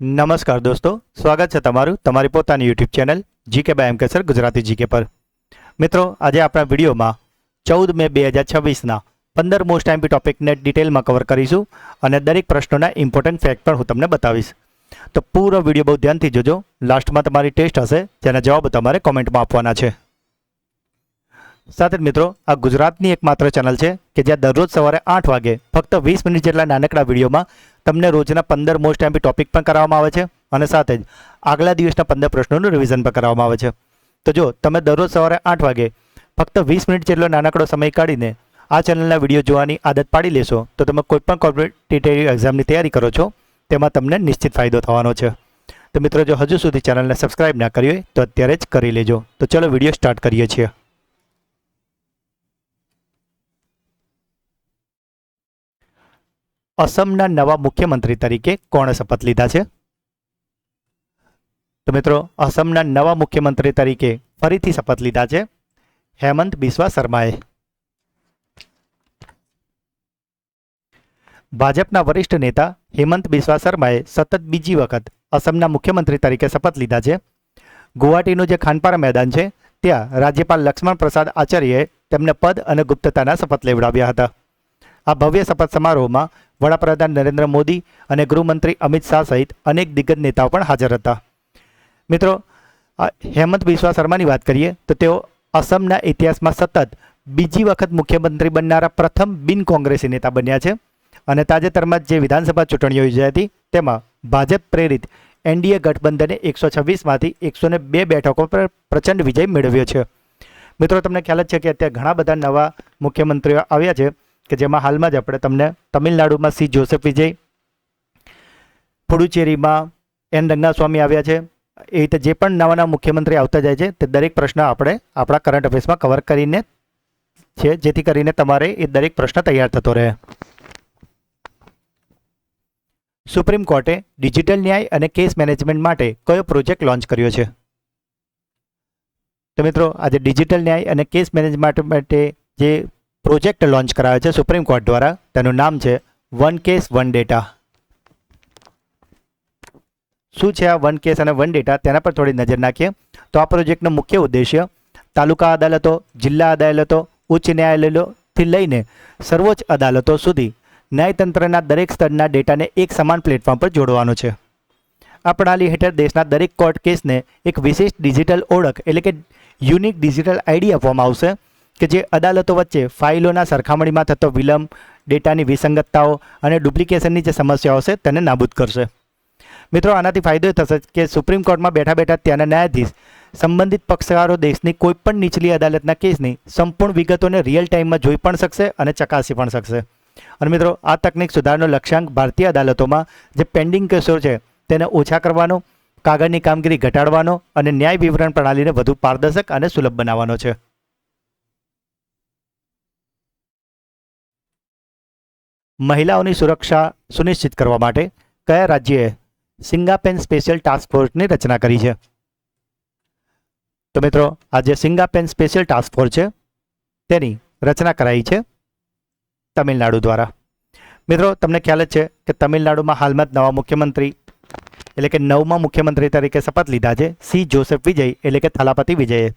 નમસ્કાર દોસ્તો, સ્વાગત છે તમારું તમારી પોતાની યુટ્યુબ ચેનલ જીકે બાય એમકેસર ગુજરાતી જીકે પર. મિત્રો, આજે આપણા વિડીયોમાં 14 મે 2026ના 15 મોસ્ટ આઈએમપી ટોપિકને ડિટેલમાં કવર કરીશું અને દરેક પ્રશ્નોના ઇમ્પોર્ટન્ટ ફેક્ટ પણ હું તમને બતાવીશ. તો પૂરો વિડીયો બહુ ધ્યાનથી જોજો. લાસ્ટમાં તમારી ટેસ્ટ હશે જેના જવાબ તમારે કોમેન્ટમાં આપવાના છે. સાથે જ મિત્રો, આ ગુજરાતની એકમાત્ર ચેનલ છે કે જ્યાં દરરોજ સવારે 8 વાગે ફક્ત 20 મિનિટ જેટલા નાનકડા વિડીયોમાં તમને રોજના 15 મોસ્ટ આઈએમપી ટોપિક પણ કરાવવામાં આવે છે અને સાથે જ આગલા દિવસના 15 પ્રશ્નોનું રિવિઝન પણ કરાવવામાં આવે છે. તો જો તમે દરરોજ સવારે 8 વાગે ફક્ત 20 મિનિટ જેટલો નાનકડો સમય કાઢીને આ ચેનલના વિડીયો જોવાની આદત પાડી લેશો તો તમે કોઈપણ કોમ્પિટિટિવ એક્ઝામની તૈયારી કરો છો તેમાં તમને નિશ્ચિત ફાયદો થવાનો છે. તો મિત્રો, જો હજુ સુધી ચેનલને સબસ્ક્રાઇબ ના કરી હોય તો અત્યારે જ કરી લેજો. તો ચલો વિડીયો સ્ટાર્ટ કરીએ છીએ. અસમના નવા મુખ્યમંત્રી તરીકે કોણે શપથ લીધા છે? તો મિત્રો, અસમના નવા મુખ્યમંત્રી તરીકે ફરીથી શપથ લીધા છે હેમંત બિસ્વા શર્માએ. ભાજપના વરિષ્ઠ નેતા હેમંત બિસ્વા શર્માએ સતત બીજી વખત અસમના મુખ્યમંત્રી તરીકે શપથ લીધા છે. ગુવાહાટીનું જે ખાનપારા મેદાન છે ત્યાં રાજ્યપાલ લક્ષ્મણ પ્રસાદ આચાર્યએ તેમને પદ અને ગુપ્તતાના શપથ લેવડાવ્યા હતા. આ ભવ્ય શપથ સમારોહમાં વડાપ્રધાન નરેન્દ્ર મોદી અને ગૃહમંત્રી અમિત શાહ સહિત અનેક દિગ્ગજ નેતાઓ પણ હાજર હતા. મિત્રો, હેમંત બિસ્વા શર્માની વાત કરીએ તો તેઓ અસમના ઇતિહાસમાં સતત બીજી વખત મુખ્યમંત્રી બનનારા પ્રથમ બિન કોંગ્રેસી નેતા બન્યા છે અને તાજેતરમાં જે વિધાનસભા ચૂંટણીઓ યોજાઈ હતી તેમાં ભાજપ પ્રેરિત એનડીએ ગઠબંધને 126માંથી 102 બેઠકો પર પ્રચંડ વિજય મેળવ્યો છે. મિત્રો, તમને ખ્યાલ જ છે કે અત્યારે ઘણા બધા નવા મુખ્યમંત્રીઓ આવ્યા છે કે જેમાં હાલમાં જ આપણે તમને તમિલનાડુમાં સી જોસેફ વિજય, પુડુચેરીમાં એન રંગાસ્વામી આવ્યા છે. એ રીતે જે પણ નવા નવા મુખ્યમંત્રી આવતા જાય છે તે દરેક પ્રશ્ન આપણે આપણા કરંટ અફેર્સમાં કવર કરીને છે જેથી કરીને તમારે એ દરેક પ્રશ્ન તૈયાર થતો રહે. સુપ્રીમ કોર્ટે ડિજિટલ ન્યાય અને કેસ મેનેજમેન્ટ માટે કયો પ્રોજેક્ટ લોન્ચ કર્યો છે? તો મિત્રો, આજે ડિજિટલ ન્યાય અને કેસ મેનેજમેન્ટ માટે જે પ્રોજેક્ટ લોન્ચ કરાયો છે સુપ્રીમ કોર્ટ દ્વારા, તેનું નામ છે વન કેસ વન ડેટા. શું છે આ વન કેસ અને વન ડેટા તેના પર થોડી નજર નાખીએ તો આ પ્રોજેક્ટનો મુખ્ય ઉદ્દેશ્ય તાલુકા અદાલતો, જિલ્લા અદાલતો, ઉચ્ચ ન્યાયાલયોથી લઈને સર્વોચ્ચ અદાલતો સુધી ન્યાયતંત્રના દરેક સ્તરના ડેટાને એક સમાન પ્લેટફોર્મ પર જોડવાનો છે. આ પ્રણાલી હેઠળ દેશના દરેક કોર્ટ કેસને એક વિશેષ ડિજિટલ ઓળખ એટલે કે યુનિક ડિજિટલ આઈડી આપવામાં આવશે કે જે અદાલતો વચ્ચે ફાઇલોના સરખામણીમાં થતો વિલંબ, ડેટાની વિસંગતતાઓ અને ડુપ્લિકેશનની જે સમસ્યાઓ છે તેને નાબૂદ કરશે. મિત્રો, આનાથી ફાયદો એ થશે કે સુપ્રીમ કોર્ટમાં બેઠા બેઠા ત્યાંના ન્યાયાધીશ સંબંધિત પક્ષકારો દેશની કોઈપણ નીચલી અદાલતના કેસની સંપૂર્ણ વિગતોને રિયલ ટાઈમમાં જોઈ પણ શકશે અને ચકાસી પણ શકશે. અને મિત્રો, આ તકનિક સુધારનો લક્ષ્યાંક ભારતીય અદાલતોમાં જે પેન્ડિંગ કેસો છે તેને ઓછા કરવાનો, કાગળની કામગીરી ઘટાડવાનો અને ન્યાય વિવરણ પ્રણાલીને વધુ પારદર્શક અને સુલભ બનાવવાનો છે. મહિલાઓની સુરક્ષા સુનિશ્ચિત કરવા માટે કયા રાજ્યએ સિંગાપેન સ્પેશિયલ ટાસ્ક ફોર્સની રચના કરી છે? તો મિત્રો, આ જે સિંગાપેન સ્પેશિયલ ટાસ્ક ફોર્સ છે તેની રચના કરાઈ છે તમિલનાડુ દ્વારા. મિત્રો, તમને ખ્યાલ જ છે કે તમિલનાડુમાં હાલમાં જ નવા મુખ્યમંત્રી એટલે કે 9મા મુખ્યમંત્રી તરીકે શપથ લીધા છે સી જોસેફ વિજય એટલે કે થલાપતિ વિજયે,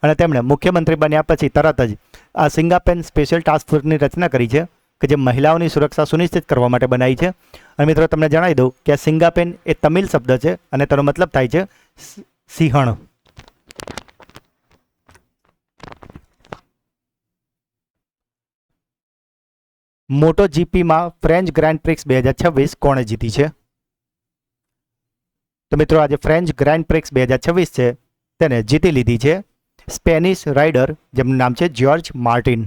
અને તેમણે મુખ્યમંત્રી બન્યા પછી તરત જ આ સિંગાપેન સ્પેશિયલ ટાસ્ક ફોર્સની રચના કરી છે કે જે મહિલાઓની સુરક્ષા સુનિશ્ચિત કરવા માટે બનાવી છે. અને મિત્રો, તમને જણાવી દઉં કે આ સિંગાપેન એ તમિલ શબ્દ છે અને તેનો મતલબ થાય છે સિંહણ. મોટો જીપીમાં ફ્રેન્ચ ગ્રાન્ડ પ્રિક્સ 2026 કોણે જીતી છે? તો મિત્રો, આજે ફ્રેન્ચ ગ્રાન્ડ પ્રિક્સ 2026 છે તેને જીતી લીધી છે સ્પેનિશ રાઇડર જેમનું નામ છે જ્યોર્જ માર્ટિન.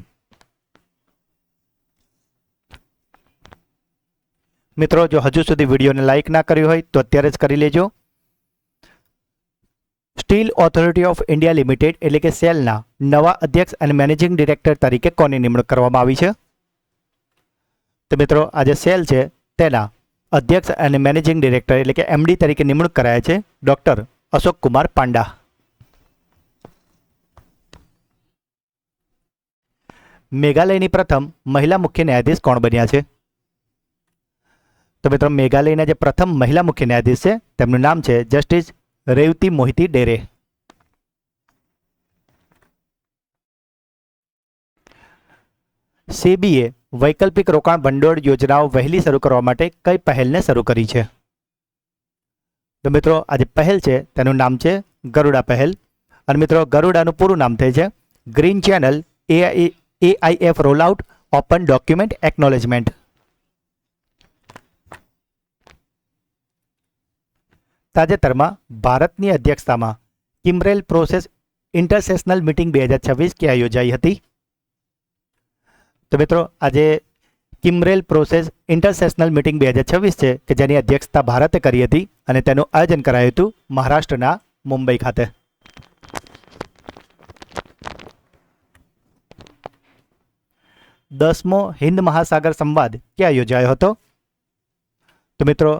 મિત્રો, જો હજુ સુધી વિડીયોને લાઇક ના કર્યો હોય તો અત્યારે જ કરી લેજો. Steel authority of India limited એટલે કે સેલના નવા અધ્યક્ષ અને મેનેજિંગ ડિરેક્ટર તરીકે કોની નિમણૂક કરવામાં આવી છે? તો મિત્રો, આ જે સેલ છે તેના અધ્યક્ષ અને મેનેજિંગ ડિરેક્ટર એટલે કે એમડી તરીકે નિમણૂક કરાયા છે ડૉક્ટર અશોક કુમાર પાંડા. મેઘાલયની પ્રથમ મહિલા મુખ્ય ન્યાયાધીશ કોણ બન્યા છે? તો મિત્રો મેઘાલયના જે પ્રથમ મહિલા મુખ્ય ન્યાયાધીશ છે તેમનું નામ છે જસ્ટિસ રેવતી મોહિતી ડેરે. સેબીએ વૈકલ્પિક રોકાણ ભંડોળ યોજનાઓ વહેલી શરૂ કરવા માટે કઈ પહેલને શરૂ કરી છે? તો મિત્રો આ જે પહેલ છે તેનું નામ છે ગરુડા પહેલ. અને મિત્રો ગરુડાનું પૂરું નામ થાય છે green channel AIF rollout open document acknowledgement. તાજેતરમાં ભારતની અધ્યક્ષતામાં કિમરેલ પ્રોસેસ ઇન્ટરસેશનલ મીટિંગ 2026 ક્યાં યોજાઈ હતી? તો મિત્રો આજે કિમરેલ પ્રોસેસ ઇન્ટરસેશનલ મીટિંગ 2026 છે કે જેની અધ્યક્ષતા ભારતે કરી હતી અને તેનું આયોજન કરાયું હતું મહારાષ્ટ્રના મુંબઈ ખાતે. દસમો હિન્દ મહાસાગર સંવાદ ક્યાં યોજાયો હતો? તો મિત્રો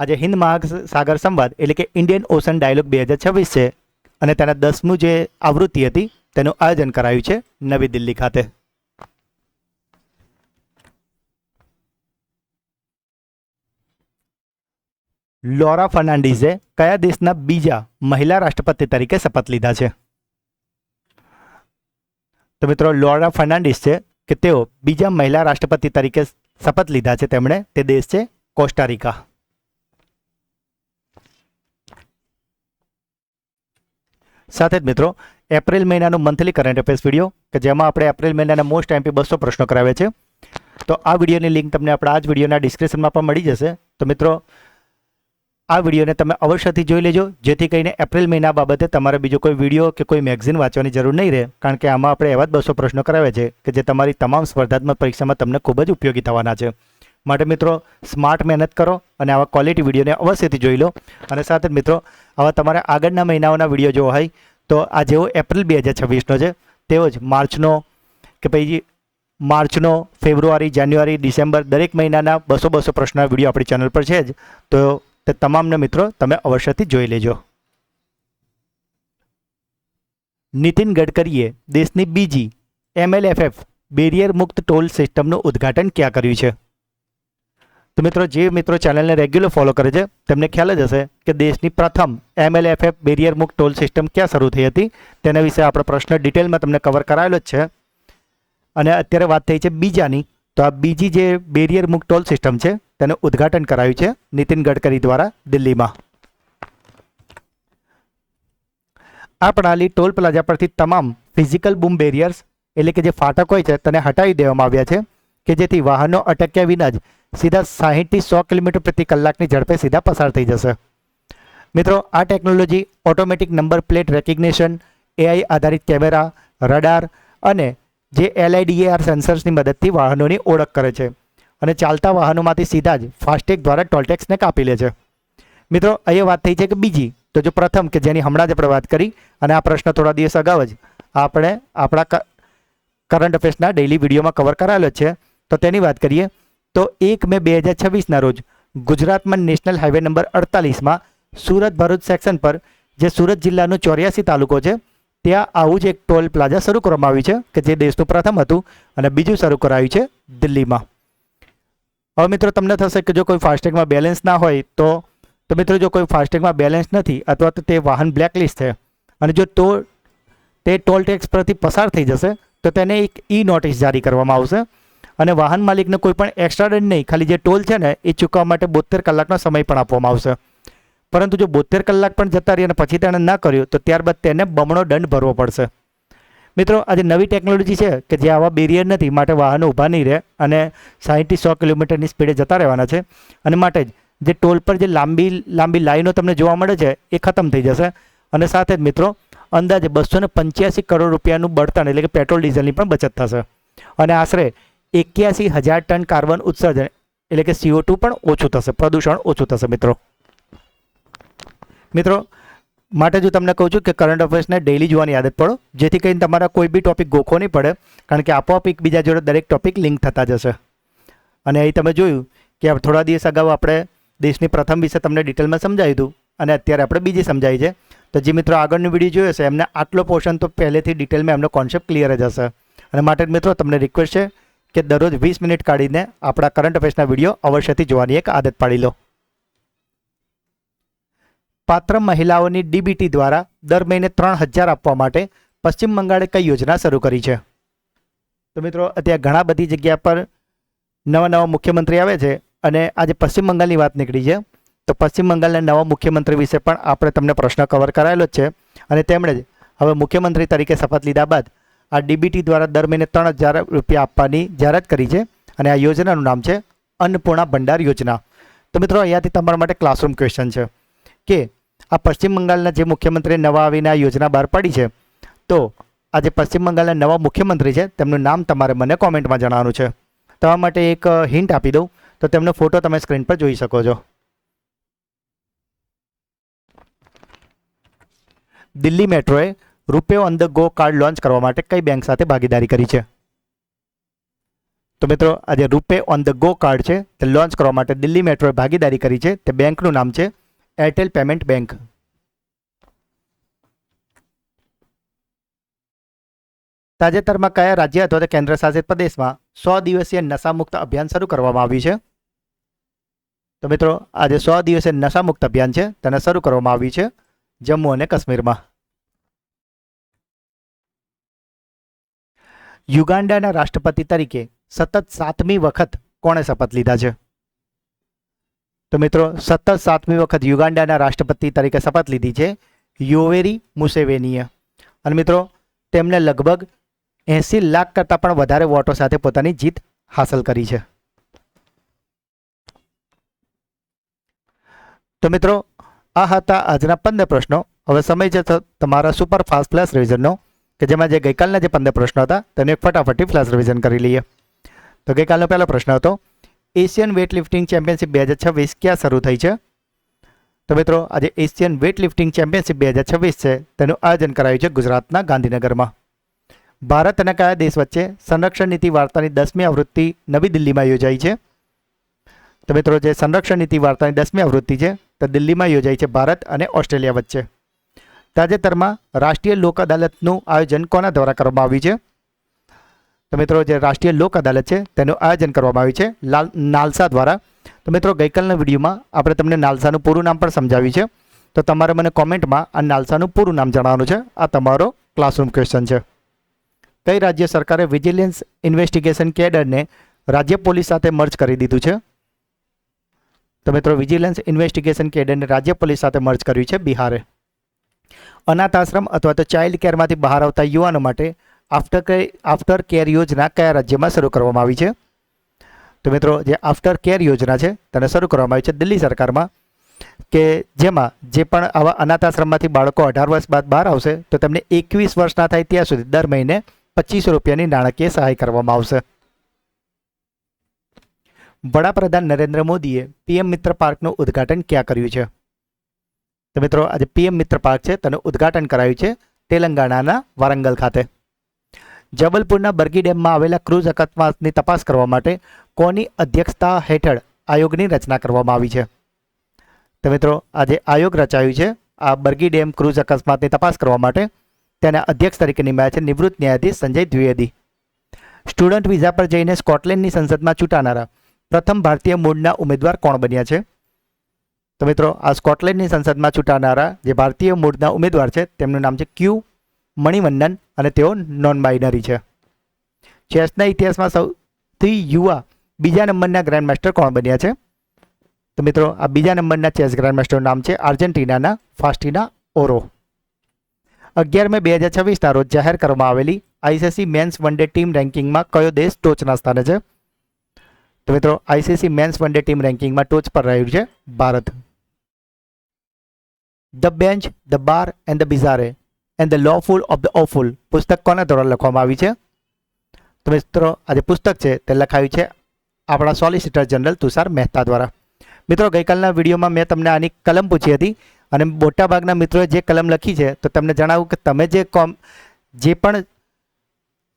આજે હિન્દ મહાસાગર સંવાદ એટલે કે ઇન્ડિયન ઓશન ડાયલોગ 2026 છે અને તેના 10મું જે આવૃત્તિ હતી તેનું આયોજન કરાયું છે નવી દિલ્હી ખાતે. લોરા ફર્નાન્ડીઝે કયા દેશના બીજા મહિલા રાષ્ટ્રપતિ તરીકે શપથ લીધા છે? તો મિત્રો લોરા ફર્નાન્ડીઝ છે કે તેઓ બીજા મહિલા રાષ્ટ્રપતિ તરીકે શપથ લીધા છે. તેમણે તે દેશ છે કોસ્ટારિકા. સાથે જ મિત્રો એપ્રિલ મહિનાનું મંથલી કરંટ અફેર્સ વિડીયો કે જેમાં આપણે એપ્રિલ મહિનાના મોસ્ટ એમપી 200 પ્રશ્નો કરાવ્યા છે. તો આ વિડીયોની લિંક તમને આપણા આ જ વિડીયોના ડિસ્ક્રિપ્શનમાં પણ મળી જશે. તો મિત્રો આ વિડીયોને તમે અવશ્યથી જોઈ લેજો જેથી કરીને એપ્રિલ મહિના બાબતે તમારે બીજો કોઈ વિડીયો કે કોઈ મેગઝીન વાંચવાની જરૂર નહીં રહે. કારણ કે આમાં આપણે એવા જ 200 પ્રશ્નો કરાવ્યા છે કે જે તમારી તમામ સ્પર્ધાત્મક પરીક્ષામાં તમને ખૂબ જ ઉપયોગી થવાના છે. માટે મિત્રો સ્માર્ટ મહેનત કરો અને આવા ક્વોલિટી વિડીયોને અવશ્યથી જોઈ લો. અને સાથે જ મિત્રો આવા તમારે આગળના મહિનાઓના વિડીયો જોવા હોય તો આ જેવો એપ્રિલ 2026નો છે તેવો જ માર્ચનો કે પછી માર્ચનો, ફેબ્રુઆરી, જાન્યુઆરી, ડિસેમ્બર દરેક મહિનાના 200 પ્રશ્નોના વિડીયો આપણી ચેનલ પર છે જ. તો તે તમામને મિત્રો તમે અવશ્યથી જોઈ લેજો. નીતિન ગડકરીએ દેશની બીજી MLFF બેરિયર મુક્ત ટોલ સિસ્ટમનું ઉદ્ઘાટન ક્યાં કર્યું છે? તો મિત્રો જે મિત્રો ચેનલને રેગ્યુલર ફોલો કરે છે તેમને ખ્યાલ જ હશે કે દેશની પ્રથમ MLFF બેરિયર મુક્ત ટોલ સિસ્ટમ ક્યાં શરૂ થઈ હતી તેના વિશે આપણો પ્રશ્ન ડિટેલમાં તમને કવર કરાયેલો જ છે. અને અત્યારે વાત થઈ છે બીજાની. તો આ બીજી જે બેરિયર મુક્ત ટોલ સિસ્ટમ છે તેનું ઉદ્ઘાટન કરાયું છે નીતિન ગડકરી દ્વારા દિલ્હીમાં. આ પ્રણાલી ટોલ પ્લાઝા પરથી તમામ ફિઝિકલ બૂમ બેરિયર્સ એટલે કે જે ફાટક હોય છે તેને હટાવી દેવામાં આવ્યા છે કે જેથી વાહનો અટક્યા વિના જ સીધા 60 થી 100 કિલોમીટર પ્રતિ કલાકની ઝડપે સીધા પસાર થઈ જશે. મિત્રો આ technology automatic number plate recognition, AI આધારિત કેમેરા, રડાર અને જે LIDAR સેન્સર્સની મદદથી વાહનોની ઓળખ કરે છે અને ચાલતા વાહનોમાંથી સીધા જ ફાસ્ટેગ દ્વારા ટોલટેક્સને કાપી લે છે. મિત્રો અહીંયા વાત થઈ છે કે બીજી. તો જો પ્રથમ કે જેની હમણાં જ આપણે વાત કરી અને આ પ્રશ્ન થોડા દિવસ અગાઉ જ આપણે આપણા કરંટ અફેર્સના ડેઇલી વિડીયોમાં કવર કરાયેલો છે. તો તેની વાત કરીએ તો 1 મે 2026ના રોજ ગુજરાતમાં નેશનલ હાઈવે નંબર 48માં સુરત ભરૂચ સેક્શન પર જે સુરત જિલ્લાનો 84 તાલુકો છે ત્યાં આવું જ એક ટોલ પ્લાઝા શરૂ કરવામાં આવ્યું છે કે જે દેશનું પ્રથમ હતું અને બીજું શરૂ કરાયું છે દિલ્હીમાં. હવે મિત્રો તમને થશે કે જો કોઈ ફાસ્ટેગમાં બેલેન્સ ના હોય તો મિત્રો જો કોઈ ફાસ્ટેગમાં બેલેન્સ નથી અથવા તો તે વાહન બ્લેકલિસ્ટ છે અને જો તે ટોલ ટેક્સ પરથી પસાર થઈ જશે તો તેને એક નોટિસ જારી કરવામાં આવશે અને વાહન માલિકને કોઈ પણ એક્સ્ટ્રા દંડ નહીં, ખાલી જે ટોલ છે ને એ ચૂકવવા માટે 72 કલાકનો સમય પણ આપવામાં આવશે. પરંતુ જો 72 કલાક પણ જતા રહી અને પછી તેણે ના કર્યું તો ત્યારબાદ તેને બમણો દંડ ભરવો પડશે. મિત્રો આજે નવી ટેકનોલોજી છે કે જે આવા બેરિયર નથી માટે વાહનો ઊભા નહીં રહે અને 60 થી 100 કિલોમીટરની સ્પીડે જતા રહેવાના છે. અને માટે જ જે ટોલ પર જે લાંબી લાઈનો તમને જોવા મળે છે એ ખતમ થઈ જશે. અને સાથે જ મિત્રો અંદાજે 285 કરોડ રૂપિયાનું બળતણ એટલે કે પેટ્રોલ ડીઝલની પણ બચત થશે અને આશરે 81,000 ટન કાર્બન ઉત્સર્જન એટલે કે CO2 પણ ઓછું થશે, પ્રદૂષણ ઓછું થશે. મિત્રો માટે જો તમને કહું છું કે કરંટ અફેર્સને ડેઇલી જોવાની આદત પડો જેથી કરીને તમારા કોઈ બી ટોપિક ગોખવો નહીં પડે કારણ કે આપોઆપ એકબીજા જોડે દરેક ટોપિક લિંક થતા જશે. અને અહીં તમે જોયું કે થોડા દિવસ અગાઉ આપણે દેશની પ્રથમ વિશે તમને ડિટેલમાં સમજાવ્યું હતું અને અત્યારે આપણે બીજી સમજાવી છે. તો જે મિત્રો આગળનો વિડીયો જોયો છે એમને આટલો પોર્શન તો પહેલેથી ડિટેલમાં એમનો કોન્સેપ્ટ ક્લિયર જ હશે. અને માટે મિત્રો તમને રિક્વેસ્ટ છે કે દરરોજ 20 મિનિટ કાઢીને આપણા કરંટ અફેર્સના વિડીયો અવશ્યથી જોવાની એક આદત પાડી લો. પાત્ર મહિલાઓની ડીબીટી દ્વારા દર મહિને 3000 આપવા માટે પશ્ચિમ બંગાળે કઈ યોજના શરૂ કરી છે? તો મિત્રો, અત્યારે ઘણા બધી જગ્યા પર નવા મુખ્યમંત્રી આવે છે અને આજે પશ્ચિમ બંગાળની વાત નીકળી છે, તો પશ્ચિમ બંગાળના નવા મુખ્યમંત્રી વિશે પણ આપણે તમને પ્રશ્ન કવર કરાયેલો જ છે અને તેમણે જ હવે મુખ્યમંત્રી તરીકે શપથ લીધા બાદ આ ડીબીટી દ્વારા દર મહિને 3000 રૂપિયા આપવાની જાહેરાત કરી છે અને આ યોજનાનું નામ છે અન્નપૂર્ણા ભંડાર યોજના. તો મિત્રો, અહીંયાથી તમારા માટે ક્લાસરૂમ ક્વેશ્ચન છે કે આ પશ્ચિમ બંગાળના જે મુખ્યમંત્રી નવા આવીને આ યોજના બહાર પાડી છે, તો આ જે પશ્ચિમ બંગાળના નવા મુખ્યમંત્રી છે તેમનું નામ તમારે મને કોમેન્ટમાં જણાવવાનું છે. તમારા માટે એક હિન્ટ આપી દઉં તો તેમનો ફોટો તમે સ્ક્રીન પર જોઈ શકો છો. દિલ્હી મેટ્રોએ રૂપે on the go card launch કરવા માટે કઈ બેંક સાથે ભાગીદારી કરી છે? તો મિત્રો, આ જે રૂપે ઓન ધ ગો કાર્ડ છે તે લોન્ચ કરવા માટે દિલ્હી મેટ્રોએ ભાગીદારી કરી છે. તે બેંકનું નામ છે એરટેલ પેમેન્ટ બેંક. તાજેતરમાં કયા રાજ્ય અથવા તો કેન્દ્ર શાસિત પ્રદેશમાં 100 દિવસીય નશામુક્ત અભિયાન શરૂ કરવામાં આવ્યું છે? તો મિત્રો, આ જે 100 દિવસીય નશામુક્ત અભિયાન છે તેને શરૂ કરવામાં આવ્યું છે જમ્મુ અને કાશ્મીરમાં. યુગાન્ડાના રાષ્ટ્રપતિ તરીકે સતત 7મી વખત કોણે શપથ લીધા છે? તો મિત્રો, સતત 7મી વખત યુગાન્ડાના રાષ્ટ્રપતિ તરીકે શપથ લીધી છે યોવેરી મુસેવેનીએ. અને મિત્રો, તેમણે લગભગ 80 લાખ કરતાં પણ વધારે વોટો સાથે પોતાની જીત હાંસલ કરી છે. તો મિત્રો, આ હતા આજના 15 પ્રશ્નો. હવે સમય છે તમારા સુપર ફાસ્ટ ફ્લેશ રિવિઝનનો, કે જેમાં જે ગઈકાલના જે 15 પ્રશ્નો હતા તેને એક ફટાફટથી ફ્લેશ રિવિઝન કરી લઈએ. તો ગઈકાલનો પહેલો પ્રશ્ન હતો, એશિયન વેઇટલિફ્ટિંગ ચેમ્પિયનશિપ 2026 ક્યાં શરૂ થઈ છે? તો મિત્રો, આજે એશિયન વેઇટલિફ્ટિંગ ચેમ્પિયનશિપ 2026 છે તેનું આયોજન કરાયું છે ગુજરાતના ગાંધીનગરમાં. ભારત અને કયા દેશ વચ્ચે સંરક્ષણ નીતિ વાર્તાની 10મી આવૃત્તિ નવી દિલ્હીમાં યોજાઈ છે? તો મિત્રો, જે સંરક્ષણ નીતિ વાર્તાની 10મી આવૃત્તિ છે તે દિલ્હીમાં યોજાઈ છે ભારત અને ઓસ્ટ્રેલિયા વચ્ચે. તાજેતરમાં રાષ્ટ્રીય લોક અદાલતનું આયોજન કોના દ્વારા કરવામાં આવ્યું છે? તો મિત્રો, જે રાષ્ટ્રીય લોક અદાલત છે તેનું આયોજન કરવામાં આવ્યું છે નાલસા દ્વારા. તો મિત્રો, ગઈકાલના વિડીયોમાં આપણે તમને નાલસાનું પૂરું નામ પણ સમજાવ્યું છે, તો તમારે મને કોમેન્ટમાં આ નાલસાનું પૂરું નામ જણાવવાનું છે. આ તમારો ક્લાસરૂમ ક્વેશ્ચન છે. કઈ રાજ્ય સરકારે વિજિલન્સ ઇન્વેસ્ટિગેશન કેડરને રાજ્ય પોલીસ સાથે મર્જ કરી દીધું છે? તો મિત્રો, વિજિલન્સ ઇન્વેસ્ટિગેશન કેડરને રાજ્ય પોલીસ સાથે મર્જ કર્યું છે બિહારે. અનાથ આશ્રમ અથવા તો ચાઇલ્ડ કેરમાંથી બહાર આવતા યુવાનો માટે આફ્ટર કેર યોજના કયા રાજ્યમાં શરૂ કરવામાં આવી છે? તો મિત્રો, જે આફ્ટર કેર યોજના છે તેને શરૂ કરવામાં આવી છે દિલ્હી સરકારમાં, કે જેમાં જે પણ આવા અનાથ આશ્રમમાંથી બાળકો 18 વર્ષ બાદ બહાર આવશે તો તેમને 21 વર્ષના થાય ત્યાં સુધી દર મહિને 2500 રૂપિયાની નાણાકીય સહાય કરવામાં આવશે. વડાપ્રધાન નરેન્દ્ર મોદીએ પીએમ મિત્ર પાર્કનું ઉદ્ઘાટન ક્યાં કર્યું છે? તો મિત્રો, આજે પીએમ મિત્ર પાર્ક છે તેનું ઉદ્ઘાટન કરાયું છે તેલંગાણાના વારંગલ ખાતે. જબલપુરના બરગી ડેમમાં આવેલા ક્રૂઝ અકસ્માતની તપાસ કરવા માટે કોની અધ્યક્ષતા હેઠળ આયોગની રચના કરવામાં આવી છે? તો મિત્રો, આજે આયોગ રચાયું છે આ બરગી ડેમ ક્રૂઝ અકસ્માતની તપાસ કરવા માટે. તેના અધ્યક્ષ તરીકે નિમાયા છે નિવૃત્ત ન્યાયાધીશ સંજય દ્વિવેદી. સ્ટુડન્ટ વિઝા પર જઈને સ્કોટલેન્ડની સંસદમાં ચૂંટાનારા પ્રથમ ભારતીય મૂળના ઉમેદવાર કોણ બન્યા છે? તો મિત્રો, આ સ્કોટલેન્ડની સંસદમાં ચૂંટાનારા જે ભારતીય મૂળના ઉમેદવાર છે તેમનું નામ છે ક્યુ મણિવન્નન અને તેઓ નોન બાઇનરી છે. ચેસના ઇતિહાસમાં સૌથી યુવા બીજા નંબરના ગ્રાન્ડ માસ્ટર કોણ બન્યા છે? તો મિત્રો, આ બીજા નંબરના ચેસ ગ્રાન્ડ માસ્ટરનું નામ છે આર્જેન્ટિનાના ફાસ્ટિના ઓરો. 11 મે 2026ના રોજ જાહેર કરવામાં આવેલી ICC men's one day team રેન્કિંગમાં કયો દેશ ટોચના સ્થાને છે? તો મિત્રો, ICC men's one day team રેન્કિંગમાં ટોચ પર રહ્યું છે Bharat. The bench, the bar and the bizarre and the lawful of the awful પુસ્તક કોના દ્વારા લખવામાં આવી છે? તો મિત્રો, આ જે પુસ્તક છે તે લખાયું છે આપણા સોલિસિટર જનરલ તુષાર મહેતા દ્વારા. મિત્રો, ગઈકાલના વિડીયોમાં મેં તમને આની કલમ પૂછી હતી અને મોટાભાગના મિત્રોએ જે કલમ લખી છે તો તમને જણાવું કે તમે જે પણ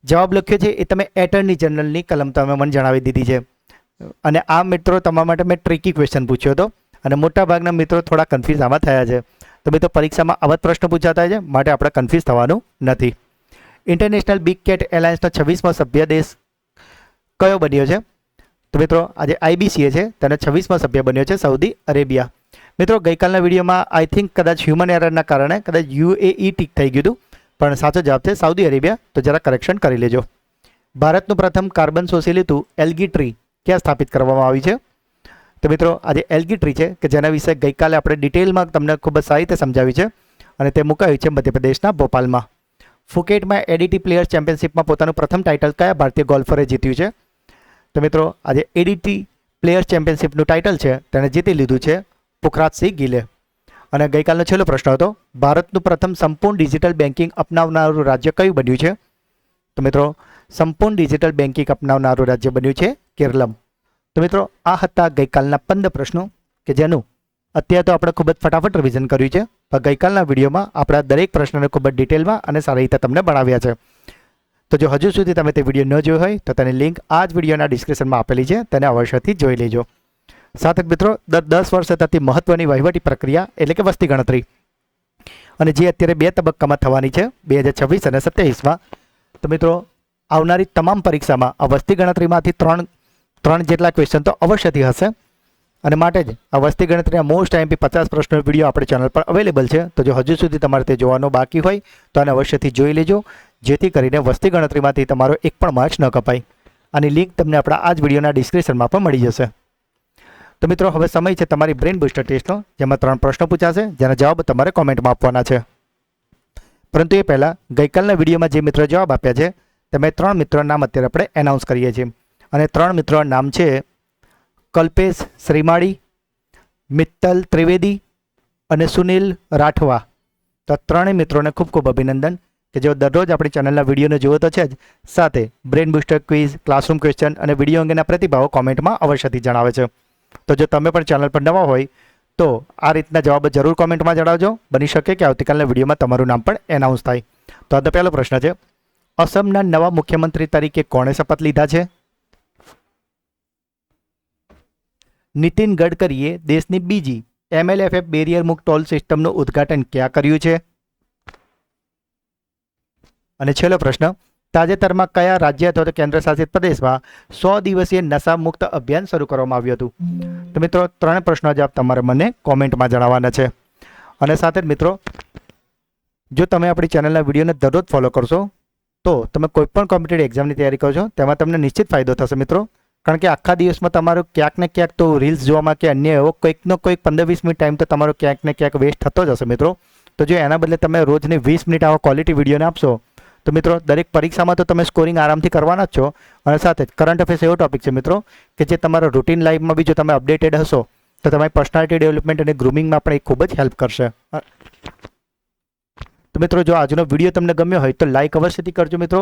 જવાબ લખ્યો છે એ તમે એટર્ની જનરલની કલમ તમે મને જણાવી દીધી છે. અને આ મિત્રો તમારા માટે મેં ટ્રિકી ક્વેશ્ચન પૂછ્યો હતો અને મોટાભાગના મિત્રો થોડા કન્ફ્યુઝ આમાં થયા છે. તો મિત્રો, પરીક્ષામાં આવા જ પ્રશ્ન પૂછાતા છે, માટે આપણે કન્ફ્યુઝ થવાનું નથી. ઇન્ટરનેશનલ બિગ કેટ એલાયન્સનો 26મો સભ્ય દેશ કયો બન્યો છે? તો મિત્રો આજે IBCA છે તેનો 26મો સભ્ય બન્યો છે સાઉદી અરેબિયા. મિત્રો ગઈકાલના વિડીયોમાં આઈ થિંક કદાચ હ્યુમન એરરના કારણે કદાચ UAE ટીક થઈ ગયું હતું, પણ સાચો જવાબ છે સાઉદી અરેબિયા. તો જરા કરેક્શન કરી લેજો. ભારતનું પ્રથમ કાર્બન શોષી લેતું એલ્ગી ટ્રી ક્યાં સ્થાપિત કરવામાં આવી છે? તો મિત્રો આજે એલ્ગી ટ્રી છે કે જેના વિશે ગઈકાલે આપણે ડિટેલમાં તમને ખૂબ જ સારી રીતે સમજાવી છે અને તે મુકાયું છે મધ્યપ્રદેશના ભોપાલમાં. ફુકેટમાં ADT પ્લેયર્સ ચેમ્પિયનશિપમાં પોતાનું પ્રથમ ટાઇટલ કયા ભારતીય ગોલ્ફરે જીત્યું છે? તો મિત્રો આજે ADT પ્લેયર્સ ચેમ્પિયનશિપનું ટાઇટલ છે તેને જીતી લીધું છે પુખરાજસિંહ ગિલે. અને ગઈકાલનો છેલ્લો પ્રશ્ન હતો, ભારતનું પ્રથમ સંપૂર્ણ ડિજિટલ બેન્કિંગ અપનાવનારું રાજ્ય કયું બન્યું છે? તો મિત્રો સંપૂર્ણ ડિજિટલ બેન્કિંગ અપનાવનારું રાજ્ય બન્યું છે કેરલમ. તો મિત્રો આ હતા ગઈકાલના 15 પ્રશ્નો કે જેનું અત્યારે તો આપણે ખૂબ જ ફટાફટ રિવિઝન કર્યું છે, પણ ગઈકાલના વિડીયોમાં આપણા દરેક પ્રશ્નને ખૂબ જ ડિટેલમાં અને સારી રીતે તમને ભણાવ્યા છે. તો જો હજુ સુધી તમે તે વિડીયો ન જોયો હોય તો તેની લિંક આ જ વિડીયોના ડિસ્ક્રિપ્શનમાં આપેલી છે, તેને અવશ્યથી જોઈ લેજો. સાથે મિત્રો દર 10 વર્ષે થતી મહત્વની વહીવટી પ્રક્રિયા એટલે કે વસ્તી ગણતરી અને જે અત્યારે 2 તબક્કામાં થવાની છે 2026 અને 27માં. તો મિત્રો આવનારી તમામ પરીક્ષામાં આ વસ્તી ગણતરીમાંથી ત્રણ જેટલા ક્વેશ્ચન તો અવશ્યથી હશે અને માટે જ આ વસ્તી ગણતરીના મોસ્ટ IMP 50 પ્રશ્નોનો વિડીયો આપણી ચેનલ પર અવેલેબલ છે. તો જો હજુ સુધી તમારે તે જોવાનો બાકી હોય તો આને અવશ્યથી જોઈ લેજો, જેથી કરીને વસ્તી ગણતરીમાંથી તમારો એક પણ માર્ક્સ ન કપાય. આની લિંક તમને આપણા આ જ વિડીયોના ડિસ્ક્રિપ્શનમાં પણ મળી જશે. તો મિત્રો હવે સમય છે તમારી બ્રેન બુસ્ટર ટેસ્ટનો, જેમાં 3 પ્રશ્નો પૂછાશે જેના જવાબ તમારે કોમેન્ટમાં આપવાના છે. પરંતુ એ પહેલાં ગઈકાલના વિડીયોમાં જે મિત્રો જવાબ આપ્યા છે તમે 3 મિત્રોના નામ અત્યારે આપણે એનાઉન્સ કરીએ છીએ અને 3 મિત્રોના નામ છે કલ્પેશ શ્રીમાળી, મિત્તલ ત્રિવેદી અને સુનિલ રાઠવા. તો 3 મિત્રોને ખૂબ ખૂબ અભિનંદન કે જેઓ દરરોજ આપણી ચેનલના વિડીયોને જુઓ તો છે જ, સાથે brain booster quiz, classroom question અને વિડીયો અંગેના પ્રતિભાવો કોમેન્ટમાં અવશ્યથી જણાવે છે. તો જો તમે પણ ચેનલ પર નવા હોય તો આ રીતના જવાબ જરૂર કોમેન્ટમાં જણાવજો. બની શકે કે આવતીકાલના વિડીયોમાં તમારું નામ પણ એનાઉન્સ થાય. તો આ પહેલો પ્રશ્ન છે, અસમના નવા મુખ્યમંત્રી તરીકે કોણે શપથ લીધા છે? નીતિન ગડકરીએ દેશની બીજી MLFF બેરિયર મુક્ત ટોલ સિસ્ટમનું ઉદ્ઘાટન ક્યાં કર્યું છે? અને છેલ્લો પ્રશ્ન, તાજેતરમાં કયા રાજ્ય અથવા તો કેન્દ્ર શાસિત પ્રદેશમાં 100 દિવસીય નશા મુક્ત અભિયાન શરૂ કરવામાં આવ્યું હતું? તો મિત્રો 3 પ્રશ્નો જવાબ તમારે મને કોમેન્ટમાં જણાવવાના છે. અને સાથે જ મિત્રો જો તમે આપણી ચેનલના વિડીયોને દરરોજ ફોલો કરશો તો તમે કોઈપણ કોમ્પિટિટિવ એક્ઝામની તૈયારી કરો છો તેમાં તમને નિશ્ચિત ફાયદો થશે મિત્રો. કારણ કે આખા દિવસમાં તમારું ક્યાંક ને ક્યાંક તો રીલ્સ જોવામાં કે અન્ય એવો કોઈકનો કોઈક 15-20 મિનિટ ટાઈમ તો તમારો ક્યાંક ને ક્યાંક વેસ્ટ થતો જ હશે મિત્રો. તો જો એના બદલે તમે રોજની 20 મિનિટ આવા ક્વોલિટી વિડીયોને આપશો તો મિત્રો દરેક પરીક્ષામાં તો તમે સ્કોરિંગ આરામથી કરવાના જ છો. અને સાથે જ કરંટ અફેર્સ એવો ટોપિક છે મિત્રો કે જે તમારા રૂટીન લાઈફમાં બી જો તમે અપડેટેડ હશો તો તમારી પર્સનાલિટી ડેવલપમેન્ટ અને ગ્રૂમિંગમાં પણ એ ખૂબ જ હેલ્પ કરશે. તો મિત્રો જો આજનો વિડીયો તમને ગમ્યો હોય તો લાઇક અવશ્યથી કરજો મિત્રો.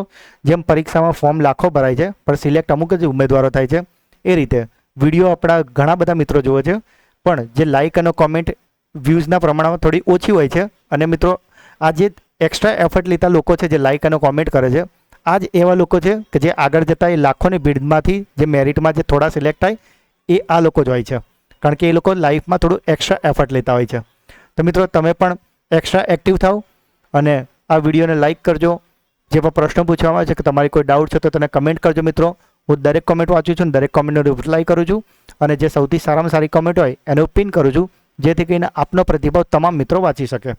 જેમ પરીક્ષામાં ફોર્મ લાખો ભરાય છે પણ સિલેક્ટ અમુક જ ઉમેદવારો થાય છે, એ રીતે વિડીયો આપણા ઘણા બધા મિત્રો જુએ છે પણ જે લાઇક અને કોમેન્ટ વ્યૂઝના પ્રમાણમાં થોડી ઓછી હોય છે. અને મિત્રો આ જે એક્સ્ટ્રા એફર્ટ લેતા લોકો છે જે લાઇક અને કોમેન્ટ કરે છે, આ જ એવા લોકો છે કે જે આગળ જતાં એ લાખોની ભીડમાંથી જે મેરિટમાં જે થોડા સિલેક્ટ થાય એ આ લોકો જ હોય છે, કારણ કે એ લોકો લાઈફમાં થોડું એક્સ્ટ્રા એફર્ટ લેતા હોય છે. તો મિત્રો તમે પણ એક્સ્ટ્રા એક્ટિવ થાઓ અને આ વિડીયોને લાઇક કરજો. જે પણ પ્રશ્નો પૂછવામાં આવે છે કે તમારી કોઈ ડાઉટ છે તો તેને કમેન્ટ કરજો મિત્રો. હું દરેક કોમેન્ટ વાંચું છું અને દરેક કોમેન્ટનો રિપ્લાય કરું છું અને જે સૌથી સારામાં સારી કોમેન્ટ હોય એને પિન કરું છું, જેથી કરીને આપનો પ્રતિભાવ તમામ મિત્રો વાંચી શકે.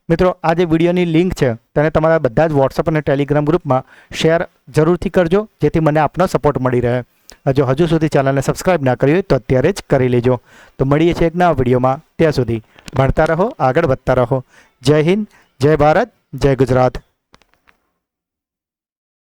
મિત્રો આ જે વિડીયોની લિંક છે તેને તમારા બધા જ વોટ્સઅપ અને ટેલિગ્રામ ગ્રુપમાં શેર જરૂરથી કરજો, જેથી મને આપનો સપોર્ટ મળી રહે. જો હજુ સુધી ચેનલને સબસ્ક્રાઇબ ના કરી હોય તો અત્યારે જ કરી લેજો. તો મળીએ છીએ એક નવા વિડીયોમાં. ત્યાં સુધી ભણતા રહો, આગળ વધતા રહો. જય હિન્દ, જય ભારત, જય ગુજરાત.